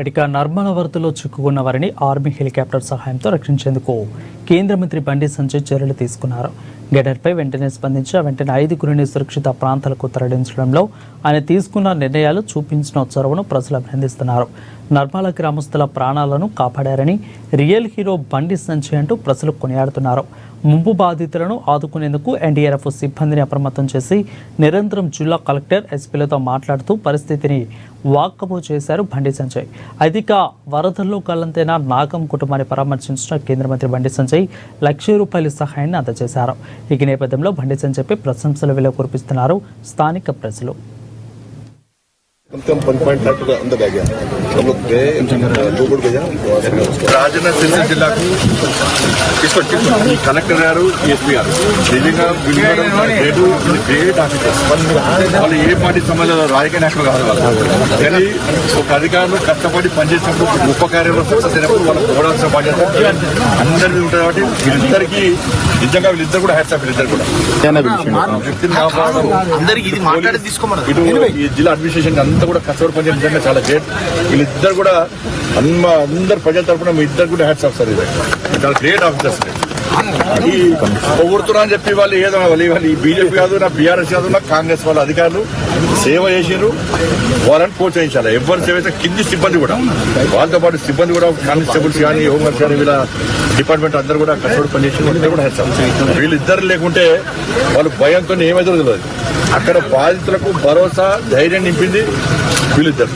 ఇక నర్మల వరదలో చిక్కుకున్న వారిని ఆర్మీ హెలికాప్టర్ సహాయంతో రక్షించేందుకు కేంద్ర మంత్రి బండి సంజయ్ చర్యలు తీసుకున్నారు. ఘటనపై వెంటనే స్పందించి వెంటనే 5గురిని సురక్షిత ప్రాంతాలకు తరలించడంలో ఆయన తీసుకున్న నిర్ణయాలు చూపించిన చొరవను ప్రజలు అభినందిస్తున్నారు. నర్మల గ్రామస్తుల ప్రాణాలను కాపాడారని రియల్ హీరో బండి సంజయ్ అంటూ ప్రజలు కొనియాడుతున్నారు. ముంపు బాధితులను ఆదుకునేందుకు ఎన్డీఆర్ఎఫ్ సిబ్బందిని అప్రమత్తం చేసి నిరంతరం జిల్లా కలెక్టర్, ఎస్పీలతో మాట్లాడుతూ పరిస్థితిని వాకబు చేశారు బండి సంజయ్. అధిక వరదల్లో గల్లంతైన నాగం కుటుంబాన్ని పరామర్శించిన కేంద్ర మంత్రి బండి సంజయ్ ₹1,00,000 సహాయాన్ని అందజేశారు. ఈ నేపథ్యంలో బండి సంజయ్పై ప్రశంసలు వెలువ కురిపిస్తున్నారు స్థానిక ప్రజలు. कम 1.8 का अंदर आ गया. हम लोग गए 2 बोट गया రాజన్న సిరిసిల్ల జిల్లాకు తీసుకొచ్చి కలెక్టర్ గారు, ఎస్పీ గారు నిజంగా గ్రేట్ ఆఫీసర్స్. వాళ్ళు ఏ పార్టీ సంబంధం రాజకీయ నాయకులు కాదు వాళ్ళు. కానీ ఒక అధికారులు కష్టపడి పనిచేసినప్పుడు గొప్ప కార్యంలో సక్సెస్ అయినప్పుడు వాళ్ళు పోవడాల్సిన బాధ్యత అందరిది ఉంటుంది. కాబట్టి వీళ్ళిద్దరికీ నిజంగా వీళ్ళిద్దరు కూడా హ్యాట్స్ ఆఫ్. వీళ్ళిద్దరు కూడా వ్యక్తిని కాపాడడం ఇటు ఈ జిల్లా అడ్మినిస్ట్రేషన్ అంతా కూడా కష్టపడి పనిచేయడం నిజంగా చాలా గ్రేట్. వీళ్ళిద్దరు కూడా అందరు ప్రజల తరఫున మీ ఇద్దరు కూడా హ్యాట్స్ ఆఫ్ సార్. ఇది చాలా గ్రేట్ ఆఫీసర్స్. ఈ పొగుడుతున్నా అని చెప్పి వాళ్ళు ఏదో వాళ్ళు బీజేపీ కాదు, నా బీఆర్ఎస్ కాదు, నా కాంగ్రెస్ వాళ్ళ అధికారులు సేవ చేసారు. వాళ్ళని ప్రోత్సహించాలి. ఎవరు సేవ చేస్తే కింది సిబ్బంది కూడా, వాళ్ళతో పాటు సిబ్బంది కూడా, కానిస్టేబుల్స్ కానీ, హోంగార్డ్స్ కానీ, వీళ్ళ డిపార్ట్మెంట్ అందరూ కూడా కష్టపడి పనిచేసి కూడా హ్యాట్స్ ఆఫ్. వీళ్ళిద్దరు లేకుంటే వాళ్ళు భయంతో ఏమైతే తెలియదు. అక్కడ బాధితులకు భరోసా, ధైర్యం నింపింది వీళ్ళిద్దరు.